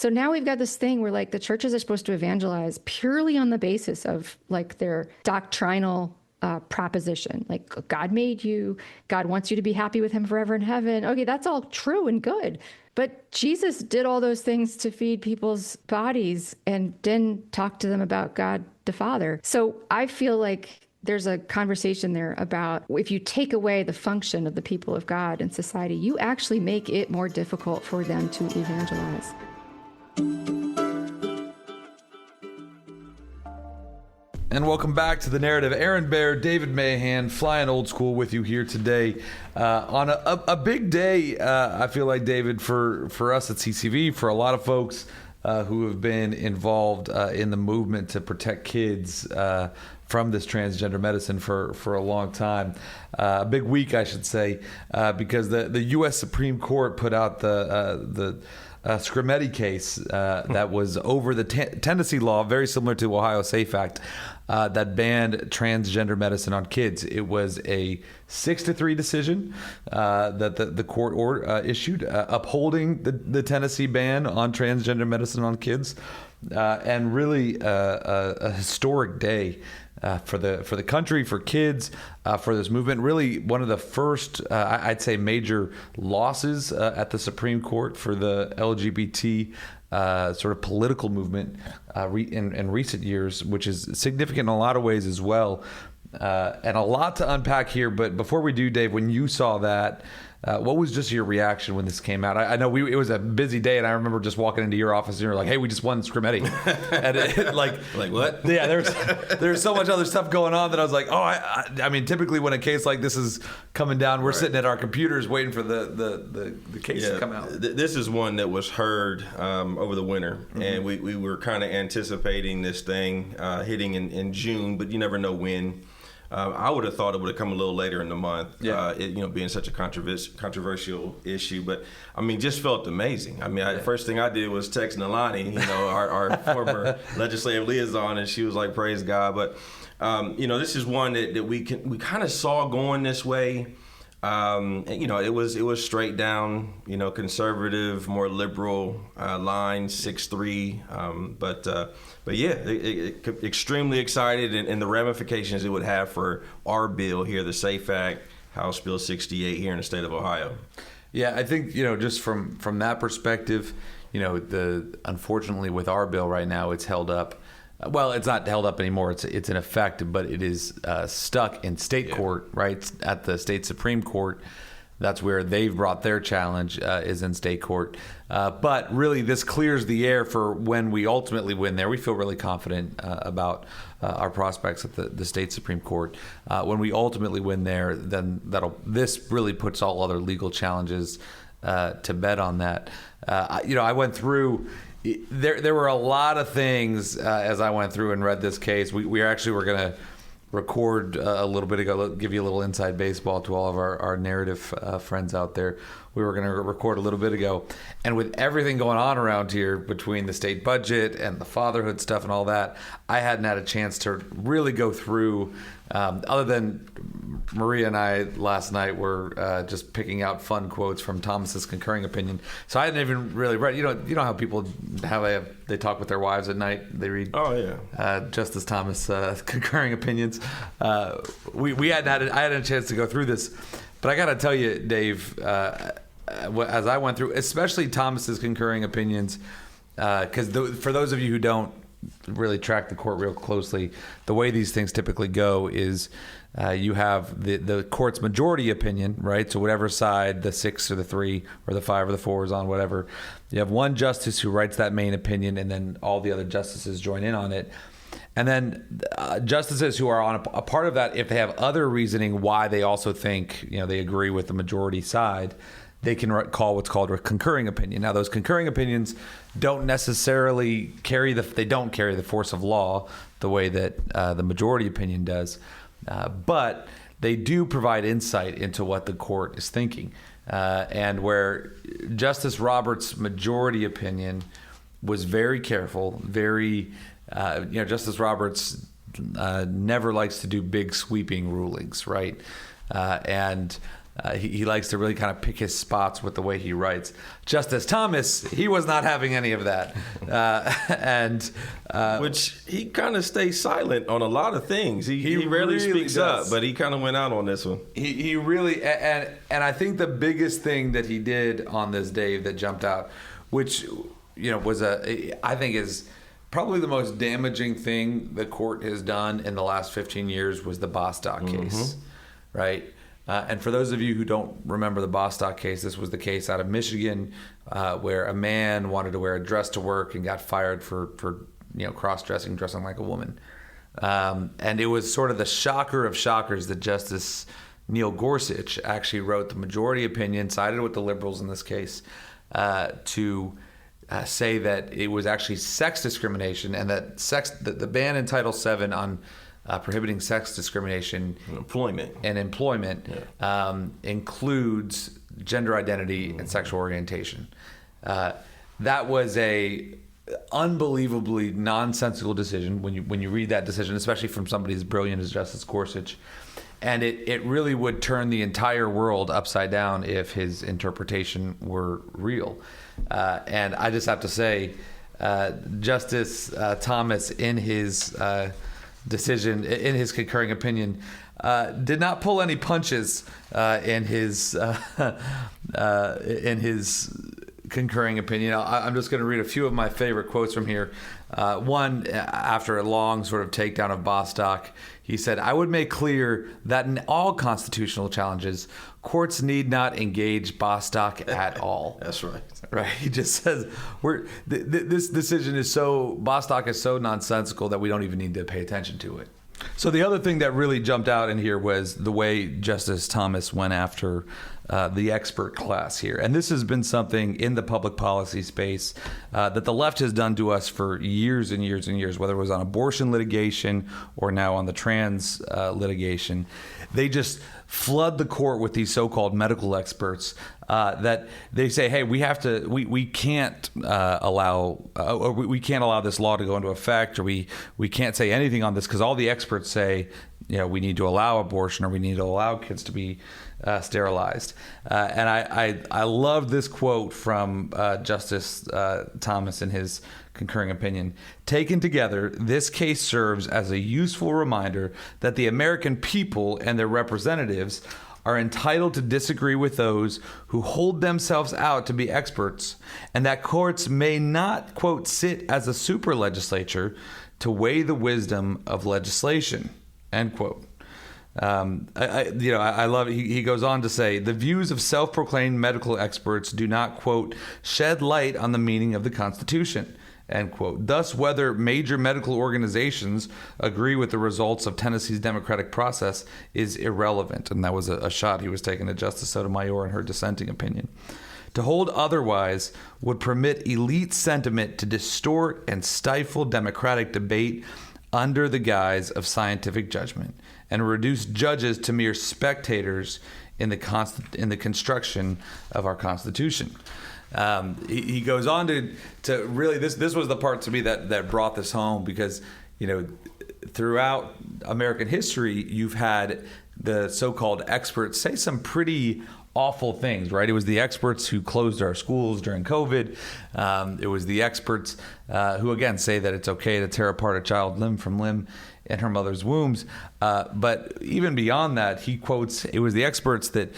So now we've got this thing where like the churches are supposed to evangelize purely on the basis of like their doctrinal proposition. Like God made you, God wants you to be happy with him forever in heaven. Okay, that's all true and good. But Jesus did all those things to feed people's bodies and didn't talk to them about God the Father. So I feel like there's a conversation there about if you take away the function of the people of God in society, you actually make it more difficult for them to evangelize. And welcome back to The Narrative. Aaron Baer, David Mahan, flying old school with you here today on a big day, I feel like, David, for us at CCV, for a lot of folks who have been involved in the movement to protect kids from this transgender medicine for a long time. A big week, I should say, because the U.S. Supreme Court put out the Scrimeti case that was over the Tennessee law, very similar to Ohio SAFE Act, that banned transgender medicine on kids. It was a 6-3 decision that the court issued, upholding the Tennessee ban on transgender medicine on kids, and really a historic day for the country, for kids, for this movement. Really one of the first, I'd say, major losses at the Supreme Court for the LGBT sort of political movement in recent years, which is significant in a lot of ways as well. And a lot to unpack here. But before we do, Dave, when you saw that, what was just your reaction when this came out? I know it was a busy day, and I remember just walking into your office and you were like, "Hey, we just won Scrimeti." And like what? Yeah, there's so much other stuff going on that I was like, "Oh, I mean, typically when a case like this is coming down, we're sitting at our computers waiting for the case to come out." This is one that was heard over the winter, and we were kind of anticipating this thing hitting in June, but you never know when. I would have thought it would have come a little later in the month, being such a controversial issue. But I mean, just felt amazing. I mean, first thing I did was text Nalani, our former legislative liaison, and she was like, "Praise God." But this is one that we kind of saw going this way. It was straight down, conservative, more liberal line, 6-3. But yeah, extremely excited, and the ramifications it would have for our bill here, the SAFE Act, House Bill 68 here in the state of Ohio. Yeah, I think, just from that perspective, unfortunately with our bill right now, it's held up. Well, it's not held up anymore. It's in effect, but it is stuck in state court, right, at the state Supreme Court. That's where they've brought their challenge, is in state court. But really, this clears the air for when we ultimately win there. We feel really confident about our prospects at the state Supreme Court. When we ultimately win there, then this really puts all other legal challenges to bed on that. I went through. There were a lot of things as I went through and read this case. We were going to record a little bit ago, give you a little inside baseball to all of our narrative friends out there. We were going to record a little bit ago. And with everything going on around here between the state budget and the fatherhood stuff and all that, I hadn't had a chance to really go through, other than Maria and I last night were just picking out fun quotes from Thomas's concurring opinion. So I hadn't even really read. You know how people they talk with their wives at night. They read. Oh yeah. Justice Thomas concurring opinions. I hadn't had a chance to go through this, but I got to tell you, Dave, as I went through, especially Thomas's concurring opinions, because for those of you who don't really track the court real closely, the way these things typically go is you have the court's majority opinion, right? So whatever side the 6 or the 3 or the 5 or the 4 is on, whatever, you have one justice who writes that main opinion, and then all the other justices join in on it. And then justices who are on a part of that, if they have other reasoning why they also think they agree with the majority side, they can call what's called a concurring opinion. Now, those concurring opinions don't necessarily carry the force of law the way that the majority opinion does, but they do provide insight into what the court is thinking. And where Justice Roberts' majority opinion was very careful, Justice Roberts never likes to do big sweeping rulings, right? And he likes to really kind of pick his spots with the way he writes. Justice Thomas, he was not having any of that. Which he kind of stays silent on a lot of things. He rarely really speaks does. up, but he kind of went out on this one. He really, and I think the biggest thing that he did on this, Dave, that jumped out, which, was I think is probably the most damaging thing the court has done in the last 15 years, was the Bostock case, right? And for those of you who don't remember the Bostock case, this was the case out of Michigan where a man wanted to wear a dress to work and got fired for cross-dressing, dressing like a woman. And it was sort of the shocker of shockers that Justice Neil Gorsuch actually wrote the majority opinion, sided with the liberals in this case, to say that it was actually sex discrimination, and that the ban in Title VII on prohibiting sex discrimination and employment includes gender identity and sexual orientation. That was a unbelievably nonsensical decision when you read that decision, especially from somebody as brilliant as Justice Gorsuch. And it really would turn the entire world upside down if his interpretation were real. And I just have to say, Justice Thomas, in his decision, in his concurring opinion, did not pull any punches in his concurring opinion. I'm just going to read a few of my favorite quotes from here. One, after a long sort of takedown of Bostock, he said, "I would make clear that in all constitutional challenges, courts need not engage Bostock at all." That's right. Right. He just says this decision is Bostock is so nonsensical that we don't even need to pay attention to it. So the other thing that really jumped out in here was the way Justice Thomas went after the expert class here. And this has been something in the public policy space that the left has done to us for years and years and years, whether it was on abortion litigation or now on the trans litigation. They just flood the court with these so-called medical experts that they say, hey, we can't allow this law to go into effect, or we can't say anything on this because all the experts say, we need to allow abortion, or we need to allow kids to be sterilized. And I love this quote from Justice Thomas in his concurring opinion. "Taken together, this case serves as a useful reminder that the American people and their representatives are entitled to disagree with those who hold themselves out to be experts, and that courts may not, quote, sit as a super legislature to weigh the wisdom of legislation," end quote. I love it. He goes on to say, "The views of self-proclaimed medical experts do not, quote, shed light on the meaning of the Constitution," end quote. "Thus, whether major medical organizations agree with the results of Tennessee's democratic process is irrelevant." And that was a shot he was taking at Justice Sotomayor in her dissenting opinion. "To hold otherwise would permit elite sentiment to distort and stifle democratic debate under the guise of scientific judgment, and reduce judges to mere spectators in the construction of our Constitution." He goes on to really, this was the part to me that brought this home, because throughout American history you've had the so-called experts say some pretty awful things, right? It was the experts who closed our schools during COVID. It was the experts who, again, say that it's okay to tear apart a child limb from limb in her mother's wombs. But even beyond that, he quotes, it was the experts that,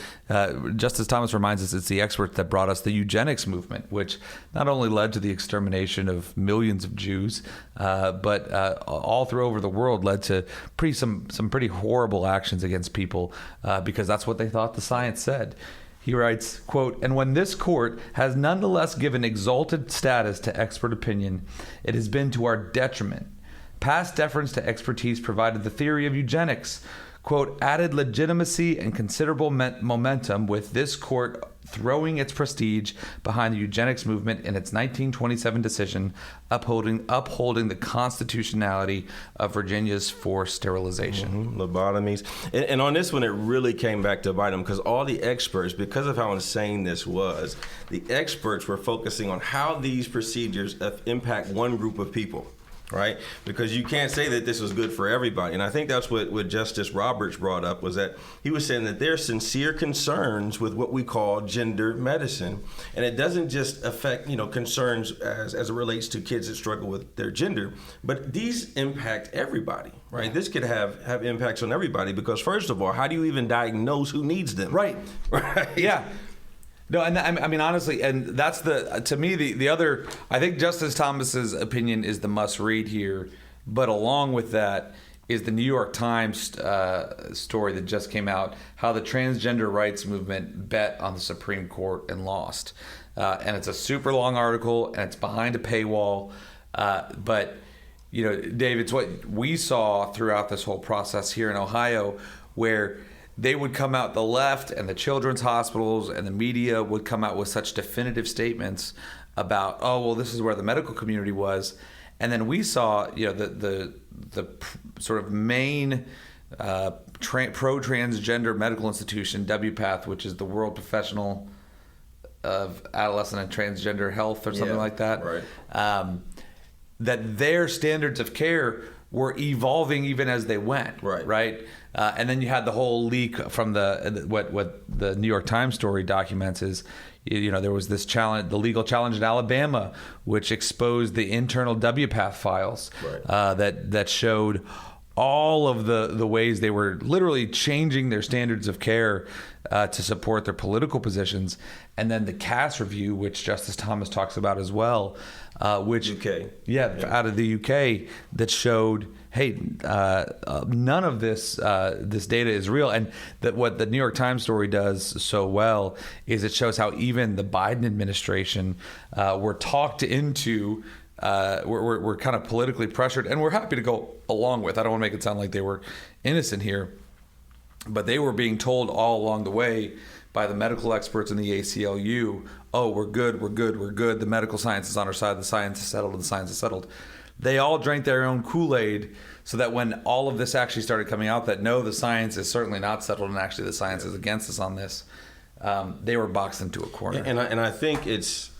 Justice Thomas reminds us, it's the experts that brought us the eugenics movement, which not only led to the extermination of millions of Jews, but all through over the world led to some pretty horrible actions against people because that's what they thought the science said. He writes, quote, "And when this court has nonetheless given exalted status to expert opinion, it has been to our detriment. Past deference to expertise provided the theory of eugenics, quote, added legitimacy and considerable momentum, with this court throwing its prestige behind the eugenics movement in its 1927 decision upholding the constitutionality of Virginia's forced sterilization." Lobotomies. And on this one, it really came back to bite them, because all the experts, because of how insane this was, the experts were focusing on how these procedures impact one group of people. right? Because you can't say that this was good for everybody. And I think that's what Justice Roberts brought up, was that he was saying that there are sincere concerns with what we call gender medicine. And it doesn't just affect, concerns as it relates to kids that struggle with their gender, but these impact everybody, right? This could have impacts on everybody because, first of all, how do you even diagnose who needs them? Right. Right. Yeah. No, and I mean, honestly, and that's to me, the other, I think Justice Thomas's opinion is the must read here. But along with that is the New York Times story that just came out, how the transgender rights movement bet on the Supreme Court and lost. And it's a super long article, and it's behind a paywall. But, Dave, it's what we saw throughout this whole process here in Ohio, where they would come out, the left and the children's hospitals and the media would come out with such definitive statements about, oh, well, this is where the medical community was. And then we saw, the sort of main pro-transgender medical institution, WPATH, which is the World Professional of Adolescent and Transgender Health or something like that, right. That their standards of care were evolving even as they went, right? And then you had the whole leak from what the New York Times story documents is, there was this challenge, the legal challenge in Alabama, which exposed the internal WPATH files that showed all of the ways they were literally changing their standards of care to support their political positions. And then the Cass review, which Justice Thomas talks about as well, which UK. Out of the UK, that showed, hey, none of this data is real. And that what the New York Times story does so well is it shows how even the Biden administration were talked into. We're kind of politically pressured, and we're happy to go along with. I don't want to make it sound like they were innocent here, but they were being told all along the way by the medical experts in the ACLU, oh, we're good. The medical science is on our side. The science is settled. They all drank their own Kool-Aid, so that when all of this actually started coming out, that no, the science is certainly not settled, and actually the science is against us on this, they were boxed into a corner. And I think it's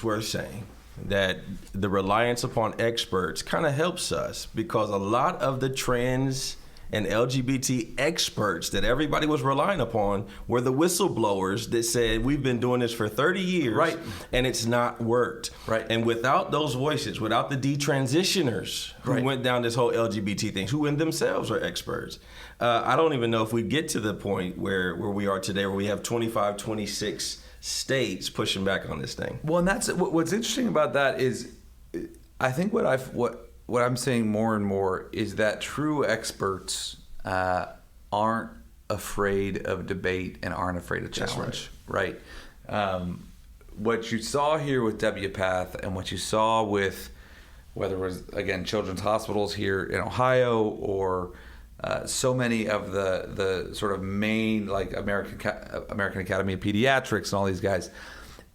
worth saying that the reliance upon experts kind of helps us, because a lot of the trans and LGBT experts that everybody was relying upon were the whistleblowers that said, we've been doing this for 30 years and it's not worked. Right. And without those voices, without the detransitioners who went down this whole LGBT thing, who in themselves are experts, I don't even know if we get to the point where we are today, where we have 25, 26 states pushing back on this thing. Well, and that's what's interesting about that is, I think what I'm seeing more and more is that true experts aren't afraid of debate and aren't afraid of challenge. Right. What you saw here with WPATH and what you saw with, whether it was, again, children's hospitals here in Ohio or so many of the sort of main, like American Academy of Pediatrics and all these guys,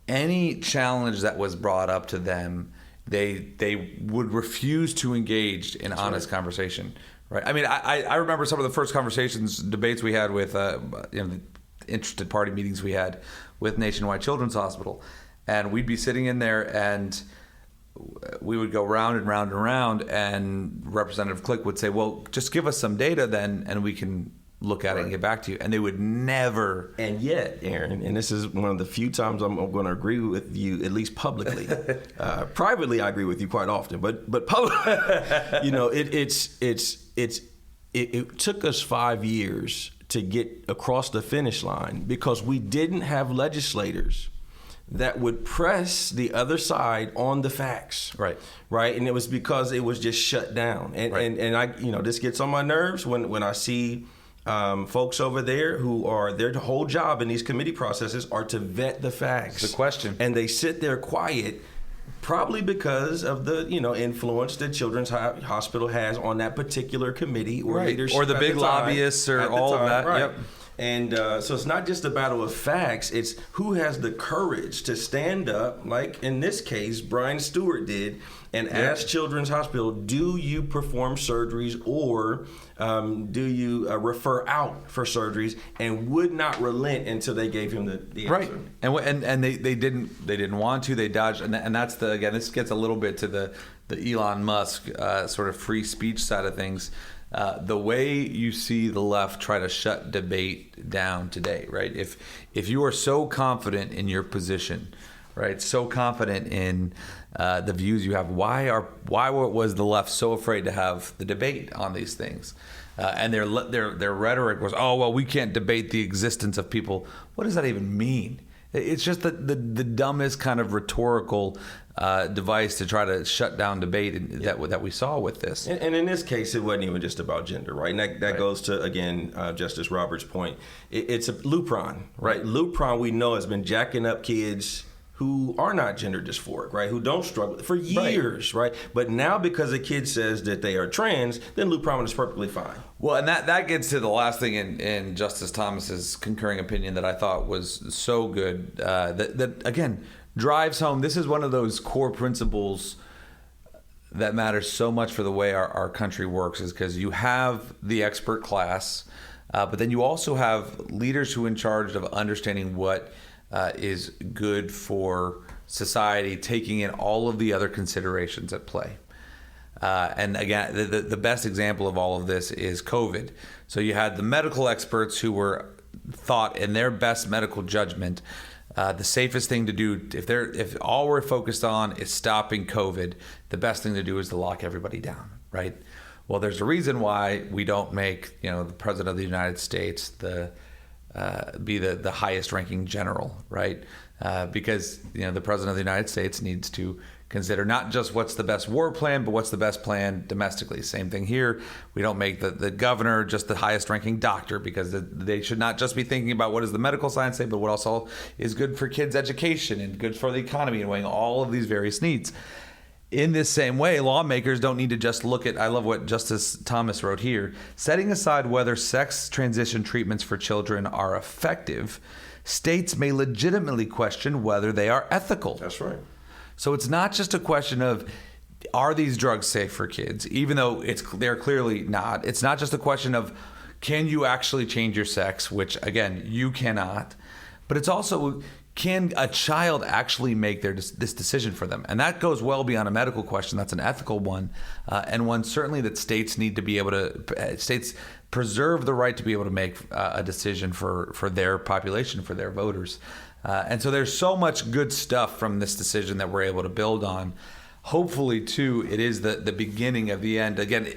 any challenge that was brought up to them, they would refuse to engage in honest conversation, right? I mean, I remember some of the first debates we had with, the interested party meetings we had with Nationwide Children's Hospital, and we'd be sitting in there and we would go round and round and round, and Representative Click would say, well, just give us some data then, and we can look at it and get back to you. And they would never. And yet, Aaron, and this is one of the few times I'm going to agree with you, at least publicly. Privately, I agree with you quite often, but publicly, it took us 5 years to get across the finish line because we didn't have legislators that would press the other side on the facts. Right. And it was because it was just shut down. And I, this gets on my nerves when I see folks over there who are, their whole job in these committee processes are to vet the facts. It's the question. And they sit there quiet, probably because of the influence that Children's Hospital has on that particular committee or leadership, or the big lobbyists or all of that. Right. Yep. And so it's not just a battle of facts, it's who has the courage to stand up, like in this case, Brian Stewart did, and ask Children's Hospital, do you perform surgeries or do you refer out for surgeries, and would not relent until they gave him the answer. Right. And they didn't want to, they dodged, and that's this gets a little bit to the Elon Musk sort of free speech side of things. The way you see the left try to shut debate down today, right? If you are so confident in your position, right, so confident in the views you have, why was the left so afraid to have the debate on these things? And their rhetoric was, oh well, we can't debate the existence of people. What does that even mean? It's just the dumbest kind of rhetorical device to try to shut down debate that we saw with this. And in this case, it wasn't even just about gender, right? And that goes to, again, Justice Roberts' point. It's a Lupron, right? Lupron, we know, has been jacking up kids who are not gender dysphoric, right? Who don't struggle for years, right? But now because a kid says that they are trans, then Lupron is perfectly fine. Well, and that gets to the last thing in Justice Thomas's concurring opinion that I thought was so good, that again drives home. This is one of those core principles that matters so much for the way our country works, is because you have the expert class, but then you also have leaders who are in charge of understanding what is good for society, taking in all of the other considerations at play. And again, the best example of all of this is COVID. So you had the medical experts who were thought in their best medical judgment, the safest thing to do, if all we're focused on is stopping COVID, the best thing to do is to lock everybody down, right? Well, there's a reason why we don't make the President of the United States be the highest ranking general, right? Because the President of the United States needs to consider not just what's the best war plan, but what's the best plan domestically. Same thing here. We don't make the governor just the highest ranking doctor, because they should not just be thinking about what does the medical science say, but what also is good for kids' education and good for the economy, and weighing all of these various needs. In this same way, lawmakers don't need to just look at, I love what Justice Thomas wrote here, setting aside whether sex transition treatments for children are effective, states may legitimately question whether they are ethical. That's right. So it's not just a question of, are these drugs safe for kids, even though they're clearly not. It's not just a question of, can you actually change your sex, which again, you cannot. But it's also, can a child actually make this decision for them? And that goes well beyond a medical question. That's an ethical one, and one certainly that states need to be able to, states preserve the right to be able to make a decision for their population, for their voters. And so there's so much good stuff from this decision that we're able to build on. Hopefully, too, it is the beginning of the end. Again,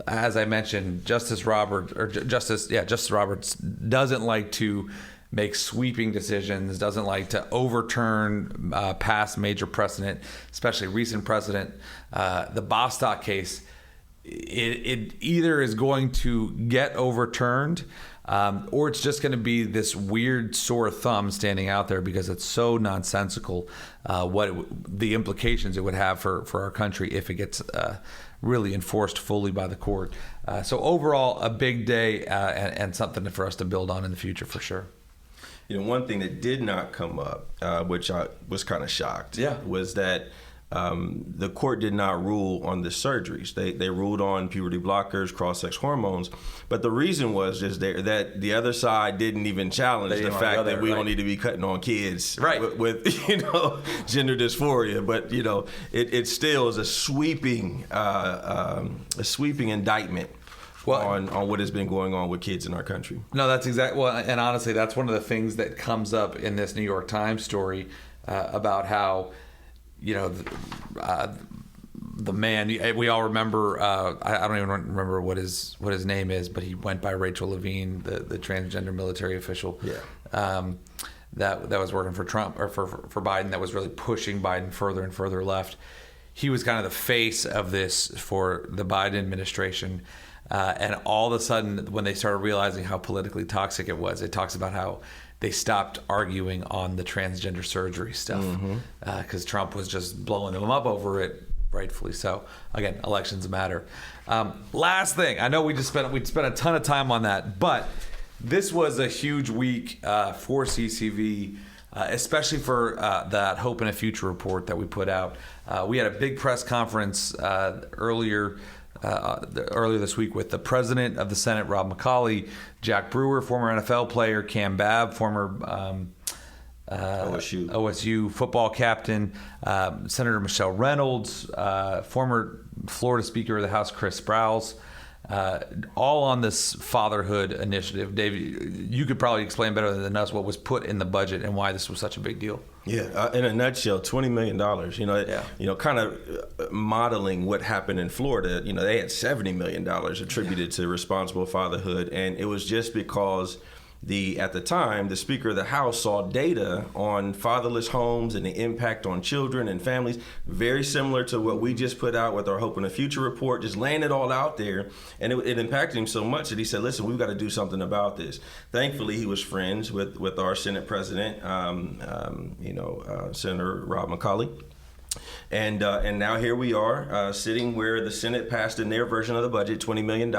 as I mentioned, Justice Roberts doesn't like to make sweeping decisions, doesn't like to overturn past major precedent, especially recent precedent. The Bostock case, it either is going to get overturned, or it's just going to be this weird sore thumb standing out there because it's so nonsensical, the implications it would have for our country if it gets really enforced fully by the court. So overall, a big day and something for us to build on in the future for sure. One thing that did not come up, which I was kind of shocked, was that the court did not rule on the surgeries. They ruled on puberty blockers, cross-sex hormones, but the reason was just that the other side didn't even challenge the fact that we don't need to be cutting on kids with gender dysphoria. But it still is a sweeping indictment. On what has been going on with kids in our country. No, that's exactly. Well, and honestly, that's one of the things that comes up in this New York Times story about how, the man. We all remember. I don't even remember what his name is, but he went by Rachel Levine, the transgender military official. Yeah. That was working for Trump or for Biden. That was really pushing Biden further and further left. He was kind of the face of this for the Biden administration. And all of a sudden, when they started realizing how politically toxic it was, it talks about how they stopped arguing on the transgender surgery stuff because Trump was just blowing them up over it, rightfully so. Again, elections matter. Last thing, I know we spent a ton of time on that, but this was a huge week for CCV, especially for that Hope in a Future report that we put out. We had a big press conference earlier this week with the president of the Senate, Rob McCauley, Jack Brewer, former NFL player, Cam Babb, former OSU football captain, Senator Michelle Reynolds, former Florida Speaker of the House, Chris Sprouse, all on this fatherhood initiative. Dave, you could probably explain better than us what was put in the budget and why this was such a big deal. Yeah, in a nutshell, $20 million. Kind of modeling what happened in Florida. They had $70 million attributed to responsible fatherhood, and it was just because at the time, the Speaker of the House saw data on fatherless homes and the impact on children and families, very similar to what we just put out with our Hope in the Future report, just laying it all out there. And it impacted him so much that he said, listen, we've got to do something about this. Thankfully, he was friends with our Senate president, Senator Rob McCauley. And now here we are sitting where the Senate passed in their version of the budget $20 million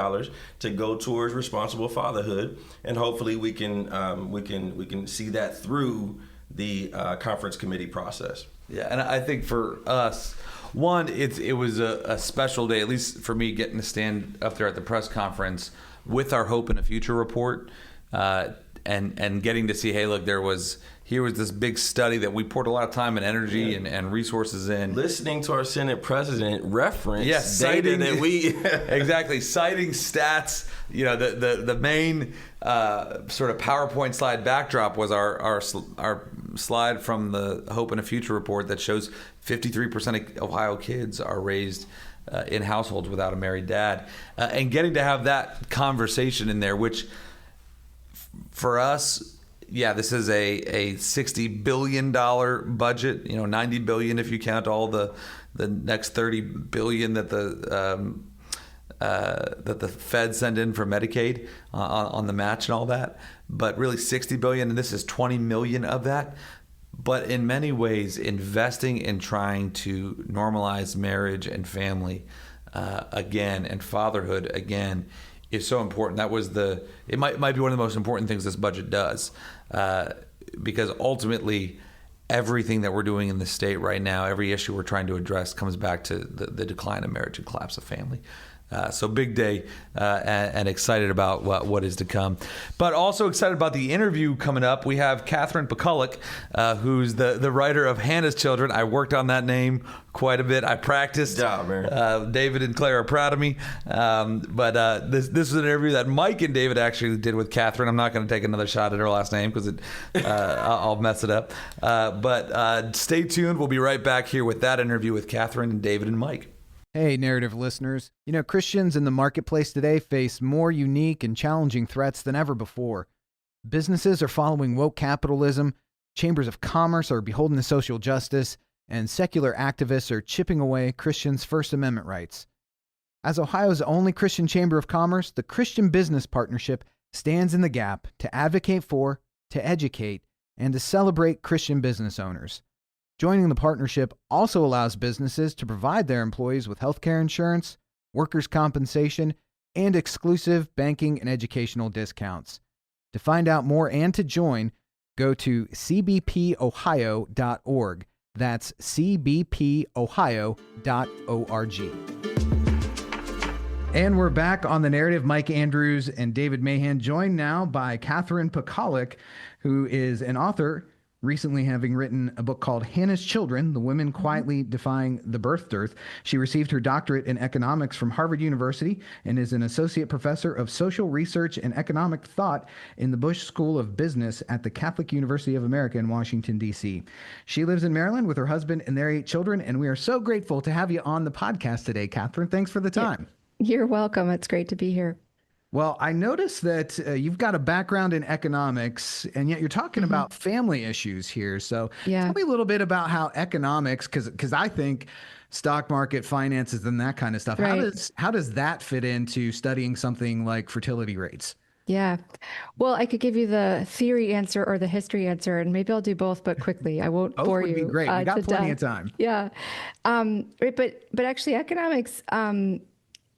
to go towards responsible fatherhood, and hopefully we can see that through the conference committee process. Yeah, and I think for us, one, it was a special day, at least for me, getting to stand up there at the press conference with our Hope in a Future report, and getting to see, hey, look, here was this big study that we poured a lot of time and energy and resources in. Listening to our Senate president reference data that we... Exactly, citing stats. The main sort of PowerPoint slide backdrop was our slide from the Hope in a Future report that shows 53% of Ohio kids are raised in households without a married dad. And getting to have that conversation in there, which for us... Yeah, this is a $60 billion budget. $90 billion if you count all the next $30 billion that the Fed send in for Medicaid on the match and all that. But really $60 billion, and this is $20 million of that. But in many ways, investing in trying to normalize marriage and family again, and fatherhood again, is so important. It might be one of the most important things this budget does, because ultimately everything that we're doing in the state right now, every issue we're trying to address, comes back to the decline of marriage and collapse of family. So big day, and excited about what is to come. But also excited about the interview coming up. We have Catherine Pakaluk, who's the writer of Hannah's Children. I worked on that name quite a bit. I practiced. Good job, man. David and Claire are proud of me. But this is an interview that Mike and David actually did with Catherine. I'm not going to take another shot at her last name because I'll mess it up. But stay tuned. We'll be right back here with that interview with Catherine and David and Mike. Hey, narrative listeners. Christians in the marketplace today face more unique and challenging threats than ever before. Businesses are following woke capitalism, chambers of commerce are beholden to social justice, and secular activists are chipping away Christians' First Amendment rights. As Ohio's only Christian chamber of commerce, the Christian Business Partnership stands in the gap to advocate for, to educate, and to celebrate Christian business owners. Joining the partnership also allows businesses to provide their employees with healthcare insurance, workers' compensation, and exclusive banking and educational discounts. To find out more and to join, go to cbpohio.org. That's cbpohio.org. And we're back on The Narrative. Mike Andrews and David Mahan, joined now by Catherine Pakaluk, who is an author, recently having written a book called Hannah's Children, The Women Quietly Defying the Birth Dearth. She received her doctorate in economics from Harvard University and is an associate professor of social research and economic thought in the Bush School of Business at the Catholic University of America in Washington, D.C. She lives in Maryland with her husband and their 8 children, and we are so grateful to have you on the podcast today, Catherine. Thanks for the time. You're welcome. It's great to be here. Well, I noticed that you've got a background in economics, and yet you're talking about family issues here. So tell me a little bit about how economics, because I think stock market, finances, and that kind of stuff, how does that fit into studying something like fertility rates? Yeah. Well, I could give you the theory answer or the history answer, and maybe I'll do both, but quickly. I won't bore you. Both would be great. We got plenty of time. Yeah. But actually, economics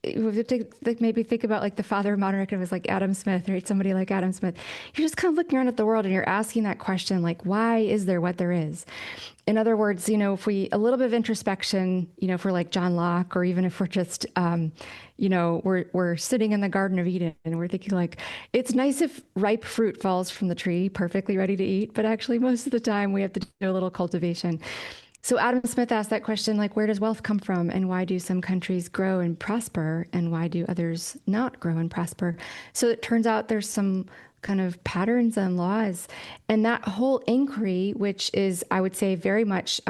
maybe think about like the father of modern economics, like Adam Smith, right? Somebody like Adam Smith. You're just kind of looking around at the world and you're asking that question, like, why is there what there is? In other words, if we, a little bit of introspection, if we're like John Locke, or even if we're just, we're sitting in the Garden of Eden and we're thinking like, it's nice if ripe fruit falls from the tree, perfectly ready to eat, but actually most of the time we have to do a little cultivation. So Adam Smith asked that question, like, where does wealth come from, and why do some countries grow and prosper, and why do others not grow and prosper? So it turns out there's some kind of patterns and laws, and that whole inquiry, which is, I would say, very much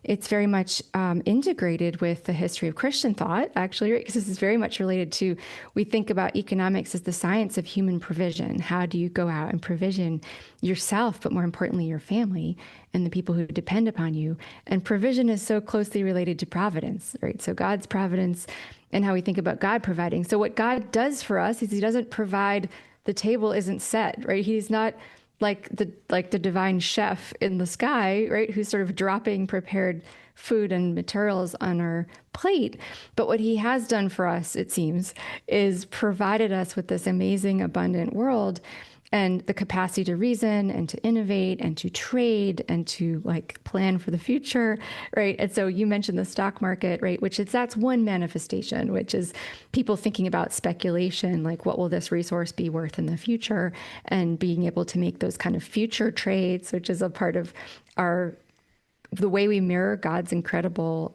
it's very much integrated with the history of Christian thought, actually, right? Because this is very much related to, we think about economics as the science of human provision. How do you go out and provision yourself, but more importantly, your family and the people who depend upon you? And provision is so closely related to providence, right? So God's providence and how we think about God providing. So what God does for us is he doesn't provide, the table isn't set, right? He's not like the divine chef in the sky, right? Who's sort of dropping prepared food and materials on our plate. But what he has done for us, it seems, is provided us with this amazing, abundant world and the capacity to reason and to innovate and to trade and to like plan for the future, right? And so you mentioned the stock market, right? That's one manifestation, which is people thinking about speculation, like what will this resource be worth in the future, and being able to make those kind of future trades, which is a part of the way we mirror God's incredible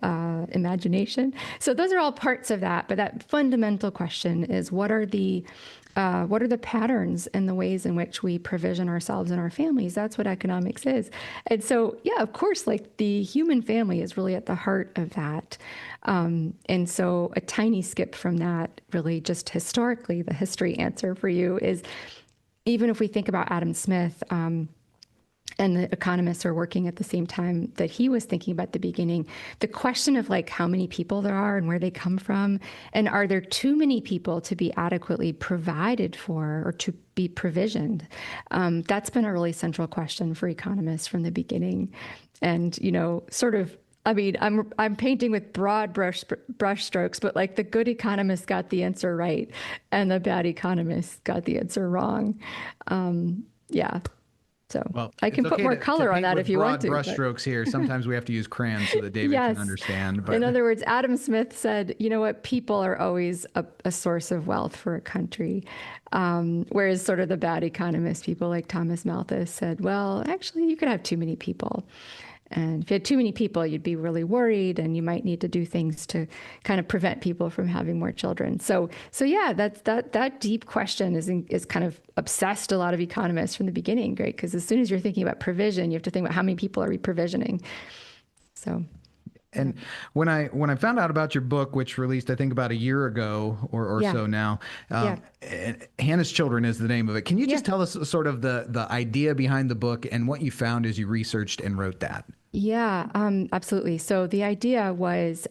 imagination. So those are all parts of that. But that fundamental question is, what are the patterns and the ways in which we provision ourselves and our families? That's what economics is. And so, yeah, of course, like the human family is really at the heart of that. And so a tiny skip from that, really just historically, the history answer for you is, even if we think about Adam Smith, and the economists are working at the same time that he was thinking about the beginning, the question of like how many people there are and where they come from, and are there too many people to be adequately provided for or to be provisioned? That's been a really central question for economists from the beginning. And, I'm painting with broad brush strokes, but like the good economists got the answer right and the bad economists got the answer wrong. Yeah. So I can put more color on that if you want to. Broad brushstrokes here. Sometimes we have to use crayons so that David can understand. But in other words, Adam Smith said, you know what, people are always a source of wealth for a country. Whereas sort of the bad economist, people like Thomas Malthus, said, well, actually, you could have too many people. And if you had too many people, you'd be really worried, and you might need to do things to kind of prevent people from having more children. So yeah, that deep question is kind of obsessed a lot of economists from the beginning, right? Because as soon as you're thinking about provision, you have to think about how many people are we provisioning. So. And when I found out about your book, which released, I think, about a year ago or so now, Hannah's Children is the name of it. Can you just tell us sort of the idea behind the book and what you found as you researched and wrote that? Yeah, absolutely. So the idea was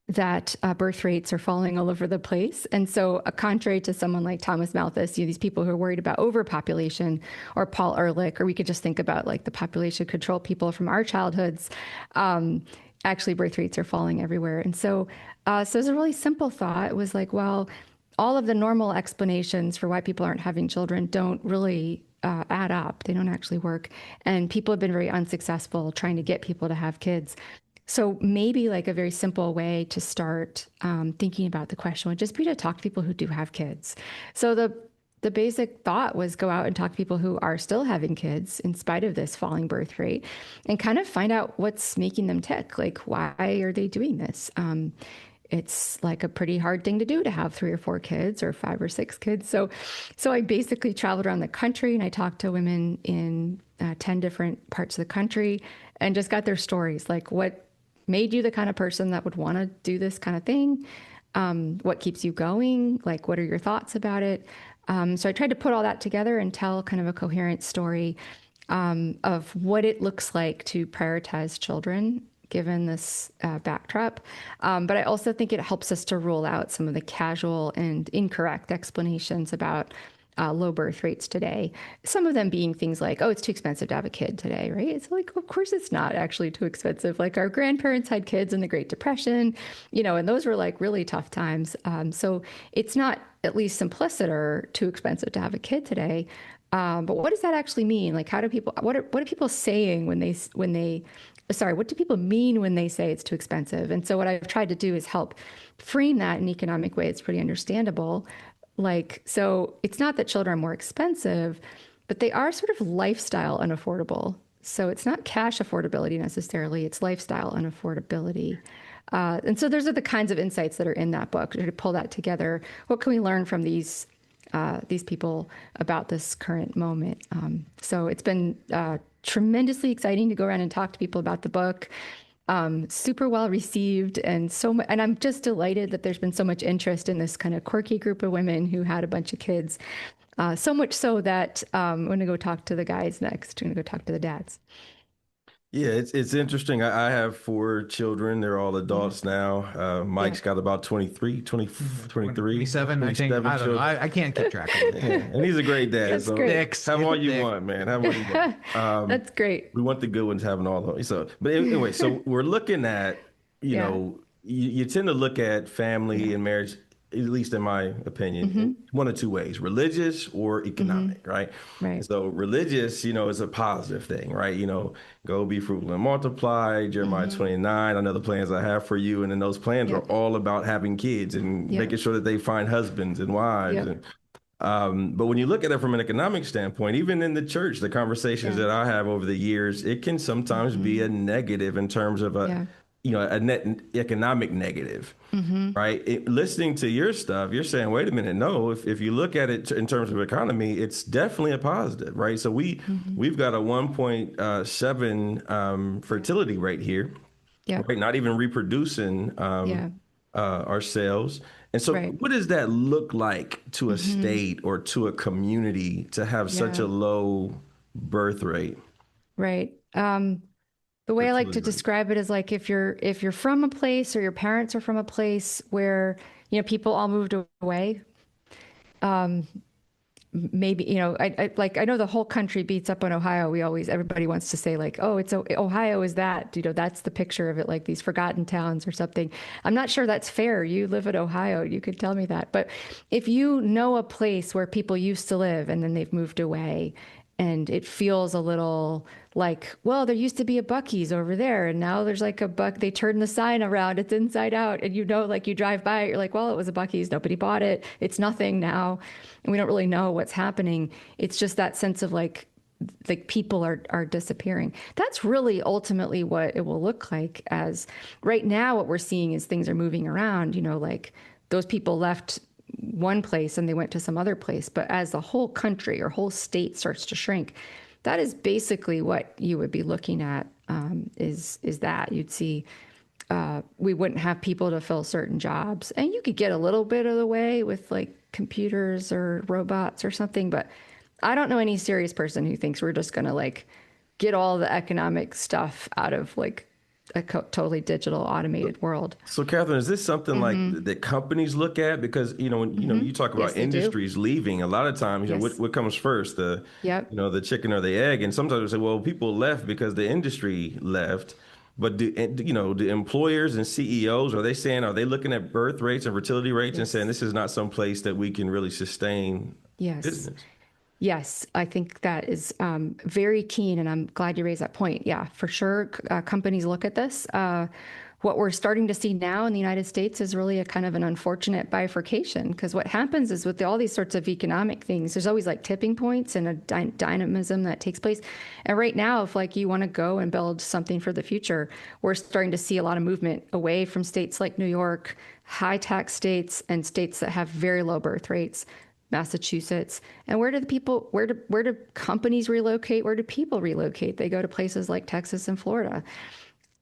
that birth rates are falling all over the place. And so contrary to someone like Thomas Malthus, these people who are worried about overpopulation, or Paul Ehrlich, or we could just think about like the population control people from our childhoods, actually birth rates are falling everywhere. And so it was a really simple thought. It was like, well, all of the normal explanations for why people aren't having children don't really add up. They don't actually work. And people have been very unsuccessful trying to get people to have kids. So maybe like a very simple way to start thinking about the question would just be to talk to people who do have kids. So the basic thought was go out and talk to people who are still having kids in spite of this falling birth rate, and kind of find out what's making them tick. Like, why are they doing this? It's like a pretty hard thing to do to have 3 or 4 kids or 5 or 6 kids. So I basically traveled around the country and I talked to women in 10 different parts of the country and just got their stories. Like, what made you the kind of person that would want to do this kind of thing? What keeps you going? Like, what are your thoughts about it? So I tried to put all that together and tell kind of a coherent story of what it looks like to prioritize children given this backdrop. But I also think it helps us to rule out some of the casual and incorrect explanations about low birth rates today. Some of them being things like, oh, it's too expensive to have a kid today, right? It's like, of course it's not actually too expensive. Like our grandparents had kids in the Great Depression, and those were like really tough times. So it's not at least simplistic or too expensive to have a kid today. But what does that actually mean? Like, what are people saying what do people mean when they say it's too expensive? And so what I've tried to do is help frame that in an economic way. It's pretty understandable. So it's not that children are more expensive, but they are sort of lifestyle unaffordable. So it's not cash affordability necessarily, it's lifestyle unaffordability. And so those are the kinds of insights that are in that book. To pull that together, what can we learn from these people about this current moment? So it's been tremendously exciting to go around and talk to people about the book. Super well received, and I'm just delighted that there's been so much interest in this kind of quirky group of women who had a bunch of kids. So much so that I'm going to go talk to the guys next. I'm going to go talk to the dads. Yeah, it's interesting. I have 4 children. They're all adults now. Mike's got about 23, 23, 27, I think. I don't know. I can't keep track of it. Yeah, and he's a great dad. That's so great. have all you want, man. Have all you want. That's great. We want the good ones having all those. But anyway, so we're looking at, you tend to look at family and marriage, at least in my opinion, one of 2 ways: religious or economic, right? Right. So religious, is a positive thing, right? Go be fruitful and multiply, Jeremiah 29, I know the plans I have for you. And then those plans are all about having kids and making sure that they find husbands and wives. And, but when you look at it from an economic standpoint, even in the church, the conversations that I have over the years, it can sometimes be a negative in terms of a net economic negative, right? Listening to your stuff, you're saying, wait a minute, no, if you look at it in terms of economy, it's definitely a positive, right? So we've got a 1.7 fertility rate here, right? Not even reproducing ourselves. And so what does that look like to a state or to a community to have such a low birth rate? Right. The way I like to describe it is like if you're from a place, or your parents are from a place where people all moved away, maybe I know the whole country beats up on Ohio. Everybody wants to say like, oh, Ohio is that, that's the picture of it, like these forgotten towns or something. I'm not sure that's fair. You live in Ohio, you could tell me that. But if you know a place where people used to live and then they've moved away, and it feels a little like, well, there used to be a Buc-ee's over there, and now there's like they turned the sign around, it's inside out, and like you drive by it, you're like, well, it was a Buc-ee's, nobody bought it, it's nothing now, and we don't really know what's happening. It's just that sense of like people are disappearing. That's really ultimately what it will look like. As right now, what we're seeing is things are moving around, like those people left one place and they went to some other place. But as the whole country or whole state starts to shrink, that is basically what you would be looking at, is that you'd see we wouldn't have people to fill certain jobs. And you could get a little bit of the way with like computers or robots or something. But I don't know any serious person who thinks we're just going to like get all the economic stuff out of like a totally digital automated world. So Catherine, is this something like that companies look at? Because, when you talk about industries leaving, a lot of times, what comes first, the chicken or the egg? And sometimes we say, well, people left because the industry left. But do employers and CEOs, are they looking at birth rates and fertility rates and saying this is not some place that we can really sustain business? Yes, I think that is very keen, and I'm glad you raised that point. Yeah, for sure, companies look at this. What we're starting to see now in the United States is really a kind of an unfortunate bifurcation, because what happens is with all these sorts of economic things, there's always like tipping points and a dynamism that takes place. And right now, if like you want to go and build something for the future, we're starting to see a lot of movement away from states like New York, high tax states, and states that have very low birth rates. Massachusetts. And where do companies relocate? Where do people relocate? They go to places like Texas and Florida.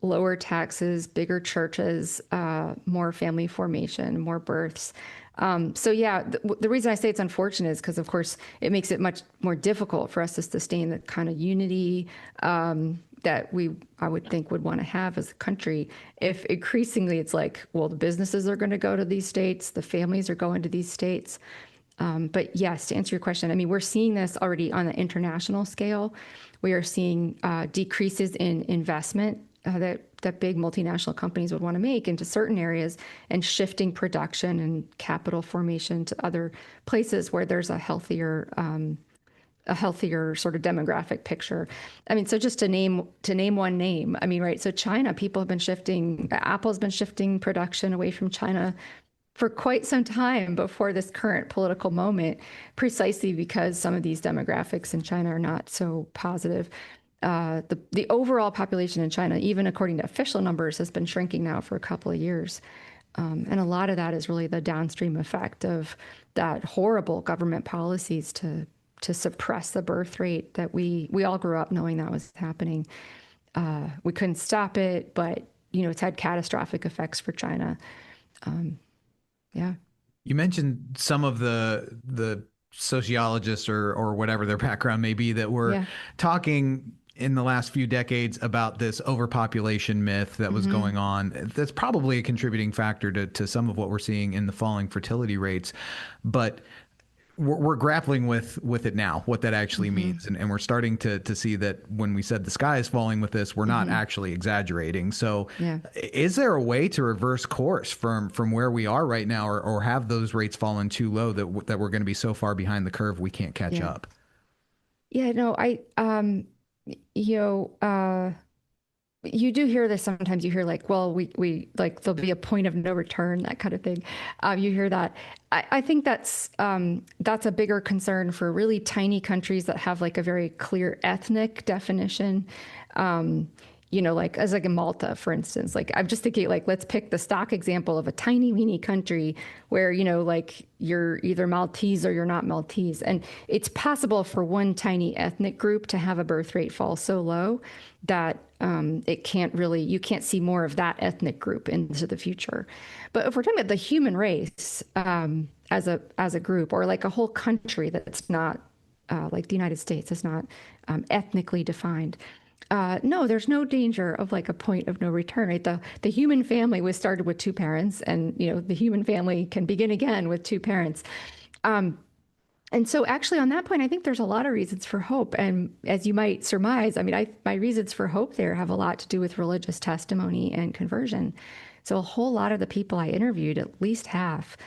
Lower taxes, bigger churches, more family formation, more births. The reason I say it's unfortunate is because, of course, it makes it much more difficult for us to sustain the kind of unity that I would think would want to have as a country if increasingly it's like, well, the businesses are going to go to these states, the families are going to these states. But yes, to answer your question, I mean, we're seeing this already on the international scale. We are seeing decreases in investment that big multinational companies would want to make into certain areas, and shifting production and capital formation to other places where there's a healthier sort of demographic picture. I mean, so just to name one name, I mean, right. So China, people have been shifting, Apple's been shifting production away from China for quite some time before this current political moment, precisely because some of these demographics in China are not so positive. The overall population in China, even according to official numbers, has been shrinking now for a couple of years. And a lot of that is really the downstream effect of that horrible government policies to suppress the birth rate that we all grew up knowing that was happening. We couldn't stop it, but it's had catastrophic effects for China. Yeah. You mentioned some of the sociologists or whatever their background may be that were talking in the last few decades about this overpopulation myth that was going on. That's probably a contributing factor to some of what we're seeing in the falling fertility rates. But we're grappling with it now, what that actually means. And we're starting to see that when we said the sky is falling with this, we're not actually exaggerating. So is there a way to reverse course from where we are right now, or have those rates fallen too low that we're going to be so far behind the curve we can't catch up? Yeah, no, you do hear this sometimes. You hear like, well, we like there'll be a point of no return, that kind of thing. You hear that. I think that's a bigger concern for really tiny countries that have like a very clear ethnic definition. Like as like in Malta, for instance, like I'm just thinking like, let's pick the stock example of a tiny, weeny country where, like you're either Maltese or you're not Maltese. And it's possible for one tiny ethnic group to have a birth rate fall so low that you can't see more of that ethnic group into the future. But if we're talking about the human race as a group, or like a whole country that's not like the United States is not ethnically defined, no, there's no danger of like a point of no return, right? The human family was started with two parents, and the human family can begin again with two parents. And so actually on that point, I think there's a lot of reasons for hope. And as you might surmise, I mean, my reasons for hope there have a lot to do with religious testimony and conversion. So a whole lot of the people I interviewed, at least half,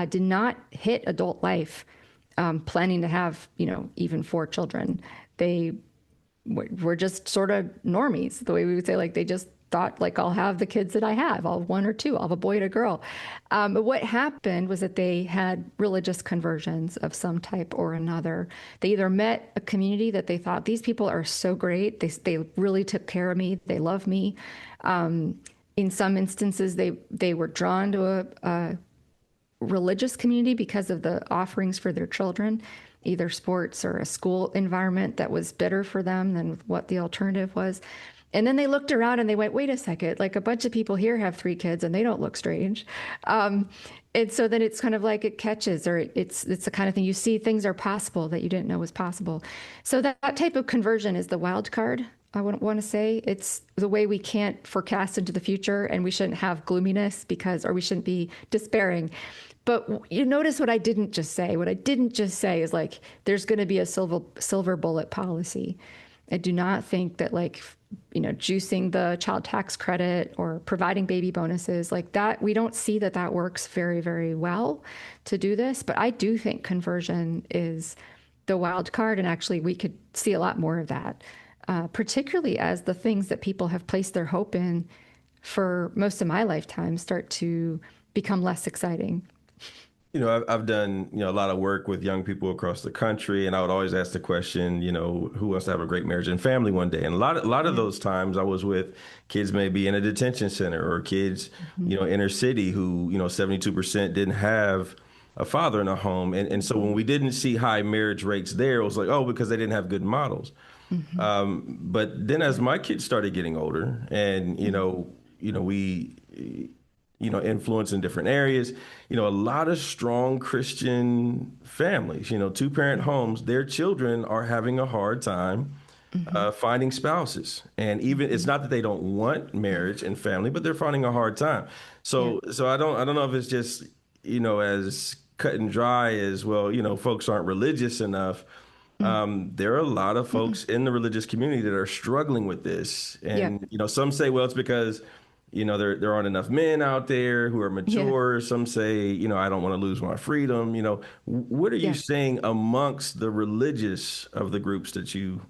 did not hit adult life planning to have, even 4 children. They were just sort of normies, the way we would say, like they just thought like, I'll have the kids that I have. I'll have 1 or 2. I'll have a boy and a girl. But what happened was that they had religious conversions of some type or another. They either met a community that they thought, these people are so great. They really took care of me. They love me. In some instances, they were drawn to a religious community because of the offerings for their children, either sports or a school environment that was better for them than what the alternative was. And then they looked around and they went, wait a second, like a bunch of people here have 3 kids and they don't look strange. And so then it's kind of like it catches, or it's the kind of thing you see things are possible that you didn't know was possible. So that type of conversion is the wild card. I wouldn't want to say it's the way we can't forecast into the future, and we shouldn't have gloominess or we shouldn't be despairing. But you notice what I didn't just say. What I didn't just say is like, there's going to be a silver bullet policy. I do not think that juicing the child tax credit or providing baby bonuses like that, we don't see that works very, very well to do this. But I do think conversion is the wild card. And actually, we could see a lot more of that, particularly as the things that people have placed their hope in for most of my lifetime start to become less exciting. I've done, a lot of work with young people across the country, and I would always ask the question, who wants to have a great marriage and family one day? And a lot of those times I was with kids maybe in a detention center, or kids, inner city who, 72% didn't have a father in a home. And so when we didn't see high marriage rates there, it was like, oh, because they didn't have good models. But then as my kids started getting older and, we influence in different areas, a lot of strong Christian families, 2-parent homes, their children are having a hard time finding spouses. And even, it's not that they don't want marriage and family, but they're finding a hard time. So I don't know if it's just, as cut and dry as well. Folks aren't religious enough. There are a lot of folks in the religious community that are struggling with this, and some say, well, it's because there aren't enough men out there who are mature. Some say, I don't want to lose my freedom. What are you saying amongst the religious of the groups that who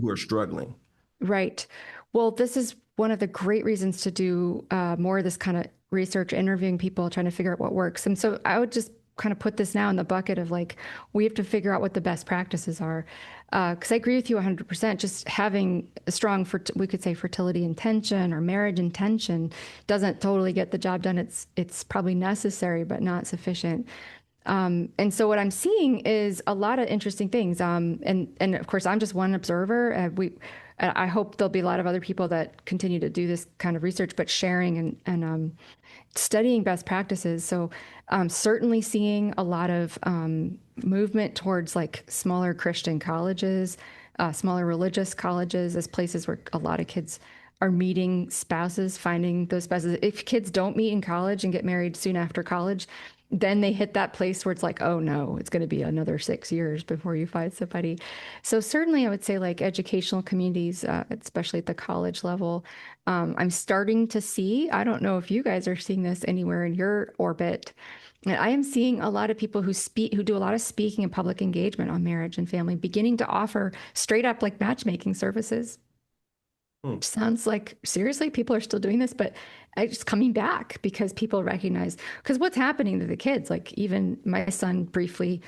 are struggling? Right. Well, this is one of the great reasons to do more of this kind of research, interviewing people, trying to figure out what works. And so I would just kind of put this now in the bucket of like, we have to figure out what the best practices are. Because I agree with you 100%. Just having a strong, we could say fertility intention or marriage intention doesn't totally get the job done. It's probably necessary, but not sufficient. And so what I'm seeing is a lot of interesting things. And of course, I'm just one observer. I hope there'll be a lot of other people that continue to do this kind of research, but sharing and studying best practices. So certainly seeing a lot of movement towards like smaller Christian colleges, smaller religious colleges as places where a lot of kids are meeting spouses, finding those spouses. If kids don't meet in college and get married soon after college, then they hit that place where it's like, oh no, it's going to be another 6 years before you find somebody. So certainly I would say like educational communities, especially at the college level, I'm starting to see, I don't know if you guys are seeing this anywhere in your orbit, and I am seeing a lot of people who do a lot of speaking and public engagement on marriage and family, beginning to offer straight up like matchmaking services. Which sounds like, seriously, people are still doing this, but it's coming back because people recognize, because what's happening to the kids, like even my son briefly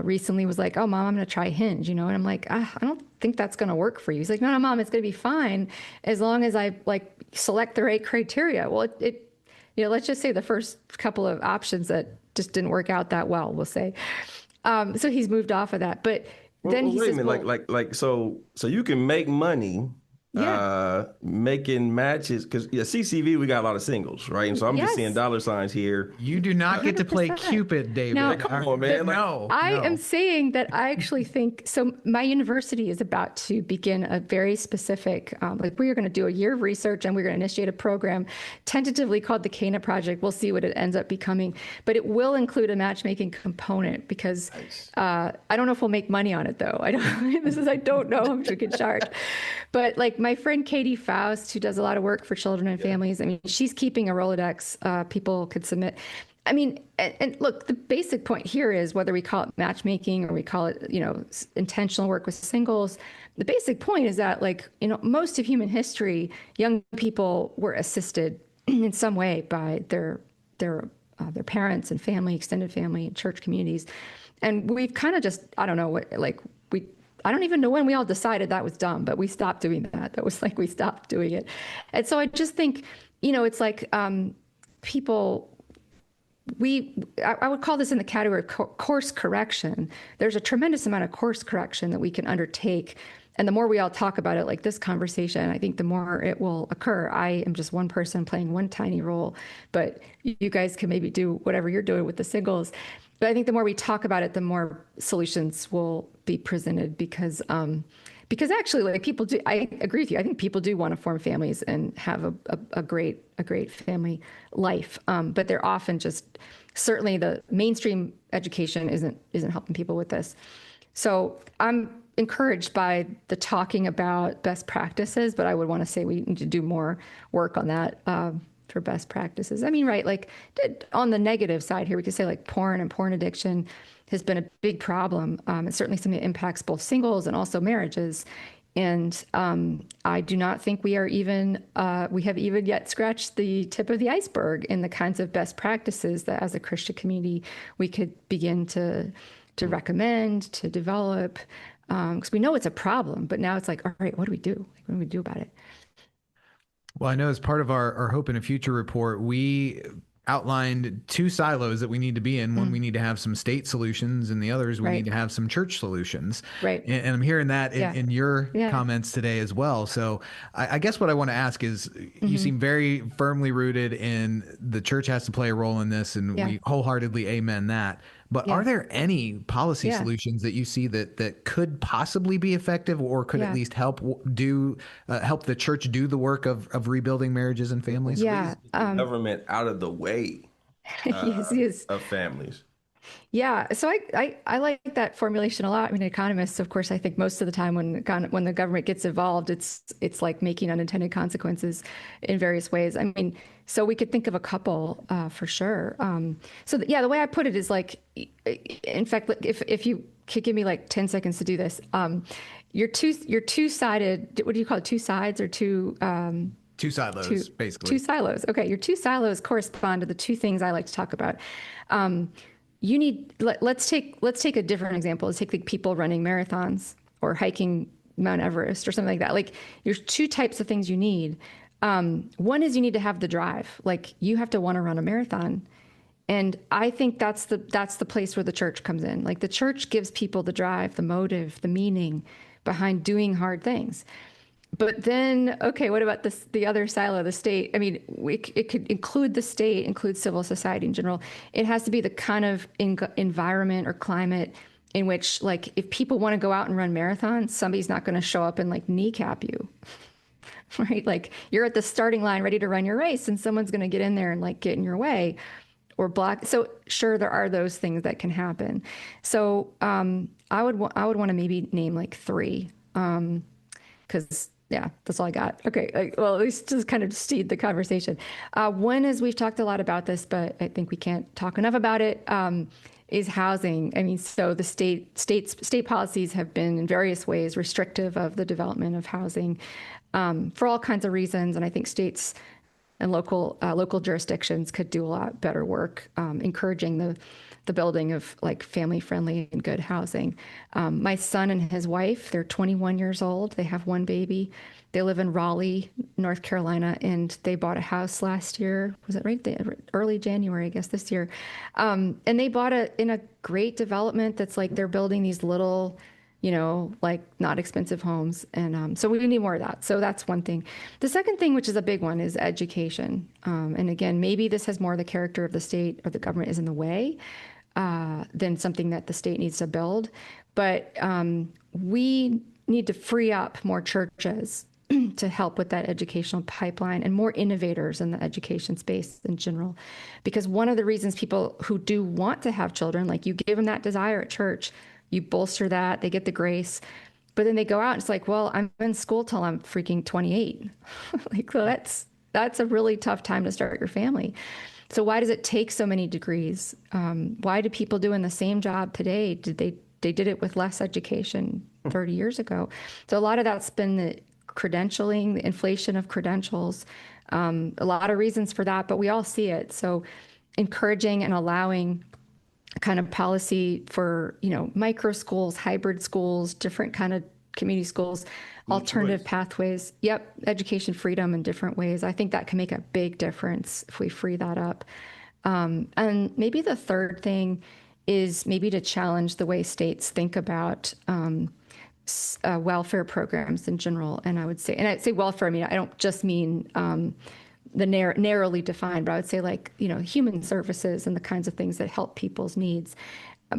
recently was like, oh, Mom, I'm going to try Hinge, and I'm like, I don't think that's going to work for you. He's like, no, Mom, it's going to be fine as long as I like select the right criteria. Well, let's just say the first couple of options that just didn't work out that well, we'll say. So he's moved off of that. But then he says, so you can make money making matches, because CCV, we got a lot of singles, right? And so I'm just seeing dollar signs here. You do not get to play Cupid, David. No, come on, man. I am saying that I actually think so. My university is about to begin a very specific, we are going to do a year of research and we're going to initiate a program tentatively called the Cana Project. We'll see what it ends up becoming, but it will include a matchmaking component because I don't know if we'll make money on it though. I don't know how much we could charge, but like my friend Katie Faust, who does a lot of work for children and families, I mean, she's keeping a Rolodex. People could submit. I mean, and look, the basic point here is whether we call it matchmaking or we call it, intentional work with singles. The basic point is that, most of human history, young people were assisted in some way by their parents and family, extended family, and church communities, and we've kind of just, I don't know what, I don't even know when we all decided that was dumb, but we stopped doing that. That was like we stopped doing it. And so I just think, it's like people, I would call this in the category of course correction. There's a tremendous amount of course correction that we can undertake. And the more we all talk about it, like this conversation, I think the more it will occur. I am just one person playing one tiny role, but you guys can maybe do whatever you're doing with the singles. But I think the more we talk about it, the more solutions will be presented because actually, like people do, I agree with you. I think people do want to form families and have a great family life. But they're often just, certainly the mainstream education isn't helping people with this. So I'm encouraged by the talking about best practices, but I would want to say we need to do more work on that. For best practices. I mean, right, like on the negative side here, we could say like porn and porn addiction has been a big problem. It's certainly something that impacts both singles and also marriages. And I do not think we have even yet scratched the tip of the iceberg in the kinds of best practices that as a Christian community, we could begin to recommend, to develop, because we know it's a problem, but now it's like, all right, what do we do? What do we do about it? Well, I know as part of our Hope in a Future report, we outlined two silos that we need to be in. One, we need to have some state solutions, and the others, we need to have some church solutions. Right. And I'm hearing that in your comments today as well. So I guess what I want to ask is, you seem very firmly rooted in the church has to play a role in this, and we wholeheartedly amen that. But are there any policy solutions that you see that could possibly be effective, or could at least help the church do the work of rebuilding marriages and families? Government out of the way yes. of families. Yeah, so I like that formulation a lot. I mean, economists, of course, I think most of the time when the government gets involved, it's like making unintended consequences in various ways. I mean, so we could think of a couple for sure. Yeah, the way I put it is like, in fact, if you could give me like 10 seconds to do this, your two-sided, what do you call it? Two sides or two? Two silos, basically. Two silos. Okay, your two silos correspond to the two things I like to talk about. You need let's take a different example. Let's take the people running marathons or hiking Mount Everest or something like that. Like there's two types of things you need. One is you need to have the drive. Like you have to want to run a marathon. And I think that's the place where the church comes in. Like the church gives people the drive, the motive, the meaning behind doing hard things. But then, okay, what about the other silo, the state? I mean, it could include the state, include civil society in general. It has to be the kind of environment or climate in which, like, if people want to go out and run marathons, somebody's not going to show up and, like, kneecap you, right? Like, you're at the starting line ready to run your race, and someone's going to get in there and, like, get in your way or block. So, sure, there are those things that can happen. So, I would want to maybe name, like, three, because yeah, that's all I got. Okay. Well, at least just kind of steered the conversation. One is we've talked a lot about this, but I think we can't talk enough about it, is housing. I mean, so the state policies have been in various ways restrictive of the development of housing for all kinds of reasons. And I think states and local jurisdictions could do a lot better work encouraging the building of like family friendly and good housing. My son and his wife, they're 21 years old. They have one baby. They live in Raleigh, North Carolina, and they bought a house last year. Was it right? Early January, I guess, this year. And they bought in a great development that's like they're building these little, like not expensive homes. And so we need more of that. So that's one thing. The second thing, which is a big one, is education. And again, maybe this has more the character of the state or the government is in the way than something that the state needs to build. But we need to free up more churches to help with that educational pipeline and more innovators in the education space in general. Because one of the reasons people who do want to have children, like you give them that desire at church, you bolster that, they get the grace, but then they go out and it's like, well, I'm in school till I'm freaking 28. Like, well, that's a really tough time to start your family. So why does it take so many degrees? Why do people doing the same job today? They did it with less education 30 years ago. So a lot of that's been the credentialing, the inflation of credentials, a lot of reasons for that, but we all see it. So encouraging and allowing kind of policy for, micro schools, hybrid schools, different kind of community schools, alternative pathways. Yep. Education freedom in different ways. I think that can make a big difference if we free that up. And maybe the third thing is maybe to challenge the way states think about welfare programs in general. And I'd say welfare, I mean, I don't just mean the narrowly defined, but I would say like, human services and the kinds of things that help people's needs.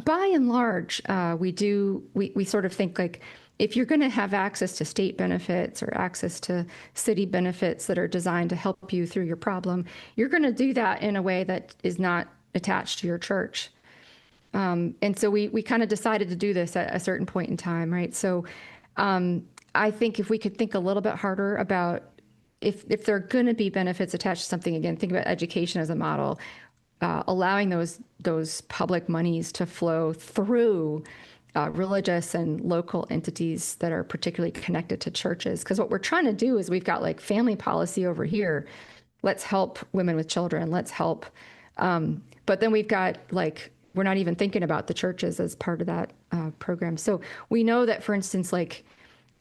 By and large, we sort of think like, if you're going to have access to state benefits or access to city benefits that are designed to help you through your problem, you're going to do that in a way that is not attached to your church. And so we kind of decided to do this at a certain point in time, right? So I think if we could think a little bit harder about if there are going to be benefits attached to something, again, think about education as a model, allowing those public monies to flow through religious and local entities that are particularly connected to churches. Because what we're trying to do is we've got like family policy over here. Let's help women with children. Let's help. But then we've got like, we're not even thinking about the churches as part of that program. So we know that, for instance, like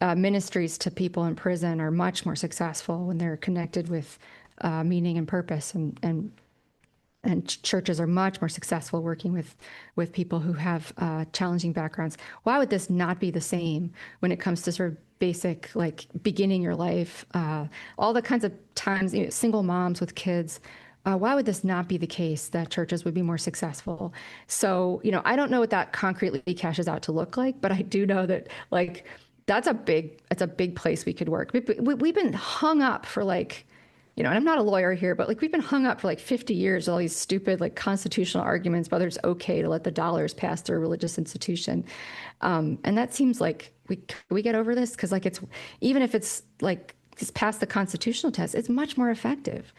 ministries to people in prison are much more successful when they're connected with meaning and purpose, and churches are much more successful working with people who have challenging backgrounds. Why would this not be the same when it comes to sort of basic, like beginning your life, all the kinds of times, single moms with kids? Why would this not be the case that churches would be more successful? So, I don't know what that concretely cashes out to look like, but I do know that like, it's a big place we could work. We've been hung up for like you know, and I'm not a lawyer here, but like we've been hung up for like 50 years with all these stupid like constitutional arguments whether it's okay to let the dollars pass through a religious institution. And that seems like we get over this, because like it's, even if it's like it's past the constitutional test, it's much more effective.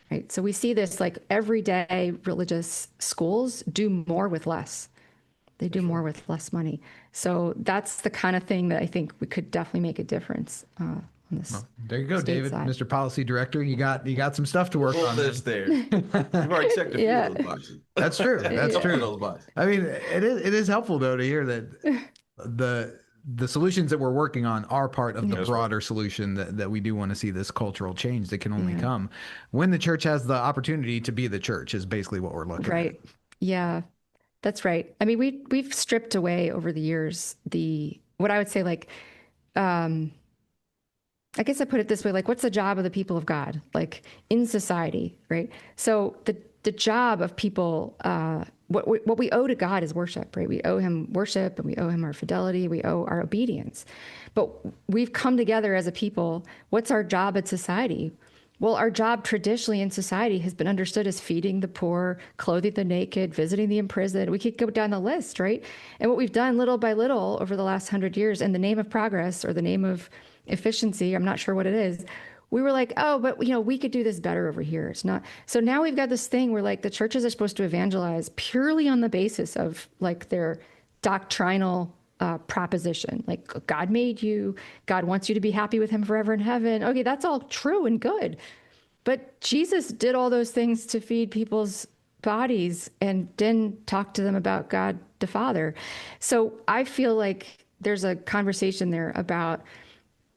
Right. So we see this like everyday religious schools do more with less. They do more with less money. So that's the kind of thing that I think we could definitely make a difference on this. Well, there you go, state David, side. Mr. Policy Director. You got some stuff to work on. This there. You've already checked a few of those boxes. That's true. That's Couple of true. those boxes. I mean, it is helpful though to hear that the solutions that we're working on are part of the broader solution that we do want to see this cultural change that can only come when the church has the opportunity to be the church, is basically what we're looking at. Right. Yeah, that's right. I mean, we've stripped away over the years what I would say, like, I guess I put it this way, like, what's the job of the people of God, like in society, right? So the job of people, what we owe to God is worship, right? We owe him worship, and we owe him our fidelity. We owe our obedience. But we've come together as a people. What's our job at society? Well, our job traditionally in society has been understood as feeding the poor, clothing the naked, visiting the imprisoned. We could go down the list, right? And what we've done little by little over the last 100 years in the name of progress or the name of efficiency, I'm not sure what it is, we were like, oh, but you know, we could do this better over here. It's not. So now we've got this thing where like the churches are supposed to evangelize purely on the basis of like their doctrinal proposition, like God made you, God wants you to be happy with him forever in heaven. Okay, that's all true and good. But Jesus did all those things to feed people's bodies and didn't talk to them about God the Father. So I feel like there's a conversation there about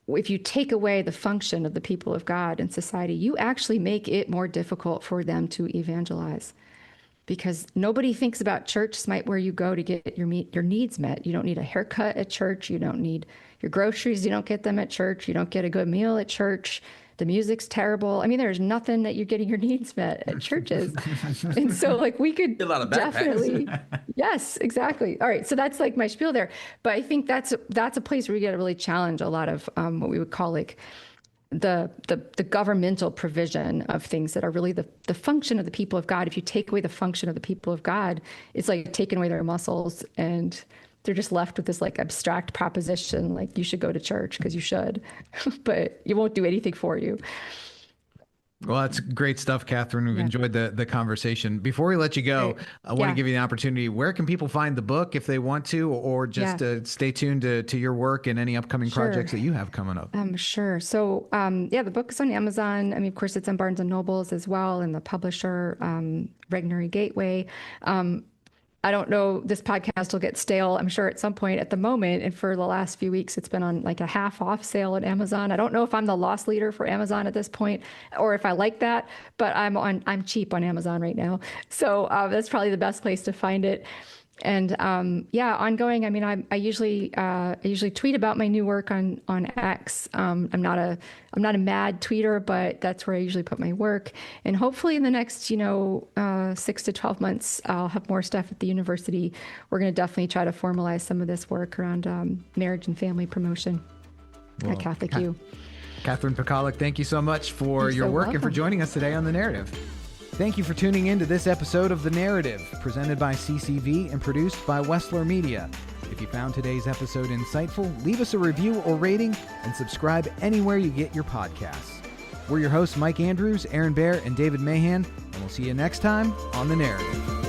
if you take away the function of the people of God in society, you actually make it more difficult for them to evangelize. Because nobody thinks about church smite where you go to get your needs met. You don't need a haircut at church. You don't need your groceries. You don't get them at church. You don't get a good meal at church. The music's terrible. I mean, there's nothing that you're getting your needs met at churches. And so like we could A lot of backpacks. definitely, yes, exactly. All right. So that's like my spiel there. But I think that's a place where we got to really challenge a lot of what we would call like the governmental provision of things that are really the function of the people of God. If you take away the function of the people of God, it's like taking away their muscles, and they're just left with this like abstract proposition, like you should go to church because you should, but it won't do anything for you. Well, that's great stuff, Catherine. We've enjoyed the conversation. Before we let you go, I want to give you the opportunity. Where can people find the book if they want to, or just stay tuned to your work and any upcoming projects that you have coming up? Sure. So, the book is on Amazon. I mean, of course, it's on Barnes & Nobles as well, and the publisher, Regnery Gateway. I don't know, this podcast will get stale, I'm sure, at some point. At the moment, and for the last few weeks, it's been on like a half off sale at Amazon. I don't know if I'm the loss leader for Amazon at this point, or if I like that, but I'm cheap on Amazon right now. So that's probably the best place to find it. And ongoing. I mean, I usually tweet about my new work on X. I'm not a mad tweeter, but that's where I usually put my work. And hopefully, in the next 6 to 12 months, I'll have more stuff at the university. We're going to definitely try to formalize some of this work around marriage and family promotion at Catholic U. Catherine Pakaluk, thank you so much for your so work and for welcome. joining us today on The Narrative. Thank you for tuning in to this episode of The Narrative, presented by CCV and produced by Wessler Media. If you found today's episode insightful, leave us a review or rating and subscribe anywhere you get your podcasts. We're your hosts, Mike Andrews, Aaron Baer, and David Mahan, and we'll see you next time on The Narrative.